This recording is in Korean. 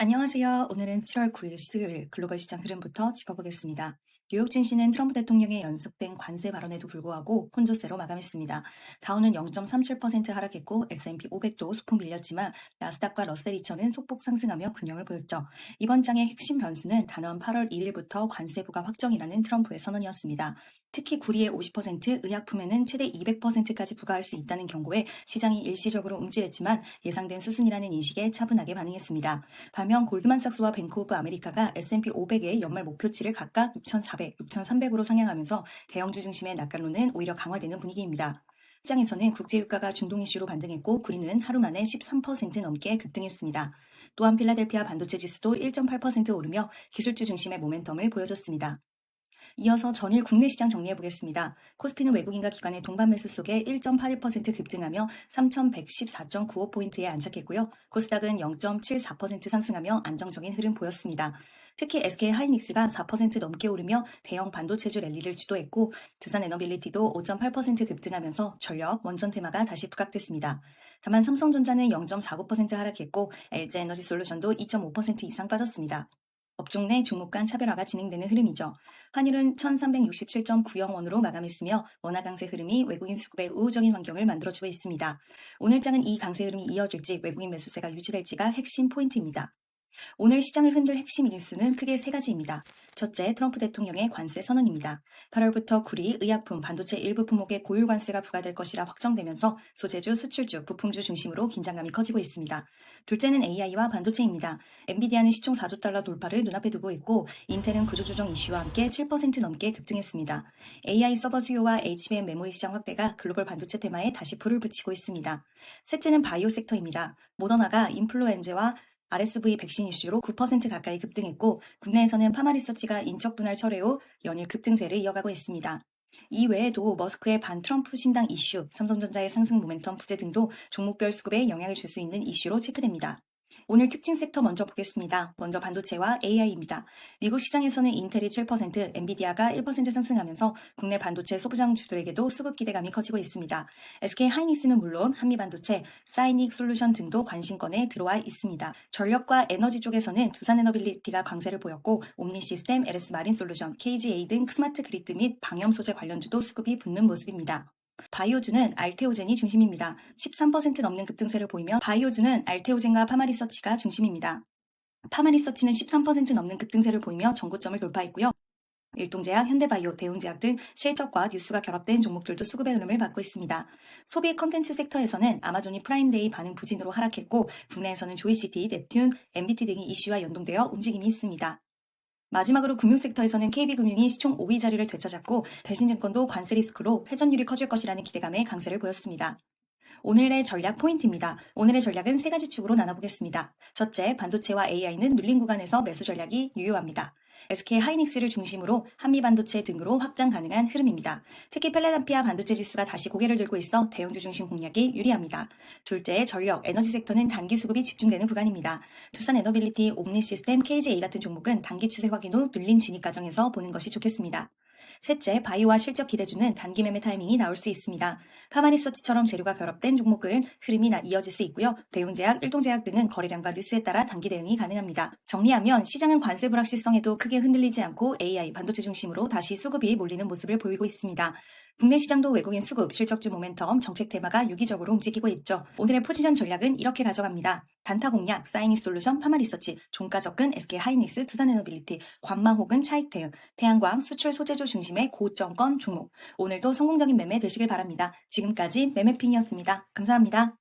안녕하세요. 오늘은 7월 9일 수요일 글로벌 시장 흐름부터 짚어보겠습니다. 뉴욕 증시는 트럼프 대통령의 연속된 관세 발언에도 불구하고 혼조세로 마감했습니다. 다우는 0.37% 하락했고 S&P 500도 소폭 밀렸지만 나스닥과 러셀 2000은 소폭 상승하며 균형을 보였죠. 이번 장의 핵심 변수는 단원 8월 1일부터 관세 부과 확정이라는 트럼프의 선언이었습니다. 특히 구리의 50%, 의약품에는 최대 200%까지 부과할 수 있다는 경고에 시장이 일시적으로 움찔했지만 예상된 수순이라는 인식에 차분하게 반응했습니다. 반면 골드만삭스와 뱅크 오브 아메리카가 S&P 500의 연말 목표치를 각각 6,400, 6,300으로 상향하면서 대형주 중심의 낙관론은 오히려 강화되는 분위기입니다. 시장에서는 국제유가가 중동 이슈로 반등했고 구리는 하루 만에 13% 넘게 급등했습니다. 또한 필라델피아 반도체 지수도 1.8% 오르며 기술주 중심의 모멘텀을 보여줬습니다. 이어서 전일 국내 시장 정리해보겠습니다. 코스피는 외국인과 기관의 동반 매수 속에 1.81% 급등하며 3,114.95포인트에 안착했고요. 코스닥은 0.74% 상승하며 안정적인 흐름 보였습니다. 특히 SK하이닉스가 4% 넘게 오르며 대형 반도체주 랠리를 주도했고 두산에너빌리티도 5.8% 급등하면서 전력, 원전 테마가 다시 부각됐습니다. 다만 삼성전자는 0.49% 하락했고 LG에너지솔루션도 2.5% 이상 빠졌습니다. 업종 내 종목 간 차별화가 진행되는 흐름이죠. 환율은 1367.90원으로 마감했으며 원화 강세 흐름이 외국인 수급에 우호적인 환경을 만들어주고 있습니다. 오늘 장은 이 강세 흐름이 이어질지 외국인 매수세가 유지될지가 핵심 포인트입니다. 오늘 시장을 흔들 핵심 뉴스는 크게 세 가지입니다. 첫째, 트럼프 대통령의 관세 선언입니다. 8월부터 구리, 의약품, 반도체 일부 품목에 고율 관세가 부과될 것이라 확정되면서 소재주, 수출주, 부품주 중심으로 긴장감이 커지고 있습니다. 둘째는 AI와 반도체입니다. 엔비디아는 시총 4조 달러 돌파를 눈앞에 두고 있고 인텔은 구조조정 이슈와 함께 7% 넘게 급등했습니다. AI 서버 수요와 HBM 메모리 시장 확대가 글로벌 반도체 테마에 다시 불을 붙이고 있습니다. 셋째는 바이오 섹터입니다. 모더나가 인플루엔자와 RSV 백신 이슈로 9% 가까이 급등했고 국내에서는 파마리서치가 인적 분할 철회 후 연일 급등세를 이어가고 있습니다. 이 외에도 머스크의 반트럼프 신당 이슈, 삼성전자의 상승 모멘텀 부재 등도 종목별 수급에 영향을 줄 수 있는 이슈로 체크됩니다. 오늘 특징 섹터 먼저 보겠습니다. 먼저 반도체와 AI입니다. 미국 시장에서는 인텔이 7%, 엔비디아가 1% 상승하면서 국내 반도체 소부장주들에게도 수급 기대감이 커지고 있습니다. SK하이닉스는 물론 한미반도체, 사이닉 솔루션 등도 관심권에 들어와 있습니다. 전력과 에너지 쪽에서는 두산에너빌리티가 강세를 보였고 옴니시스템, LS마린솔루션, KGA 등 스마트 그리드 및 방염 소재 관련주도 수급이 붙는 모습입니다. 바이오주는 알테오젠이 중심입니다. 13% 넘는 급등세를 보이며 바이오주는 알테오젠과 파마리서치가 중심입니다. 파마리서치는 13% 넘는 급등세를 보이며 전고점을 돌파했고요. 일동제약, 현대바이오, 대웅제약 등 실적과 뉴스가 결합된 종목들도 수급의 흐름을 받고 있습니다. 소비 컨텐츠 섹터에서는 아마존이 프라임데이 반응 부진으로 하락했고 국내에서는 조이시티, 넵튠, MBT 등이 이슈와 연동되어 움직임이 있습니다. 마지막으로 금융섹터에서는 KB금융이 시총 5위 자리를 되찾았고 대신증권도 관세 리스크로 회전율이 커질 것이라는 기대감에 강세를 보였습니다. 오늘의 전략 포인트입니다. 오늘의 전략은 세 가지 축으로 나눠보겠습니다. 첫째, 반도체와 AI는 눌린 구간에서 매수 전략이 유효합니다. SK하이닉스를 중심으로 한미반도체 등으로 확장 가능한 흐름입니다. 특히 필라델피아 반도체 지수가 다시 고개를 들고 있어 대형주 중심 공략이 유리합니다. 둘째, 전력, 에너지 섹터는 단기 수급이 집중되는 구간입니다. 두산에너빌리티, 옴니시스템, KGA 같은 종목은 단기 추세 확인 후 눌린 진입 과정에서 보는 것이 좋겠습니다. 셋째, 바이오와 실적 기대주는 단기 매매 타이밍이 나올 수 있습니다. 파마리서치처럼 재료가 결합된 종목은 흐름이 이어질 수 있고요. 대웅제약, 일동제약 등은 거래량과 뉴스에 따라 단기 대응이 가능합니다. 정리하면 시장은 관세 불확실성에도 크게 흔들리지 않고 AI, 반도체 중심으로 다시 수급이 몰리는 모습을 보이고 있습니다. 국내 시장도 외국인 수급, 실적주 모멘텀, 정책 테마가 유기적으로 움직이고 있죠. 오늘의 포지션 전략은 이렇게 가져갑니다. 단타 공략, 사이닉 솔루션, 파마리서치, 종가 접근, SK하이닉스, 두산에너빌리티, 관마 혹은 차익 대응, 태양광, 수출 소재주 중심의 고점권 종목. 오늘도 성공적인 매매 되시길 바랍니다. 지금까지 매매핑이었습니다. 감사합니다.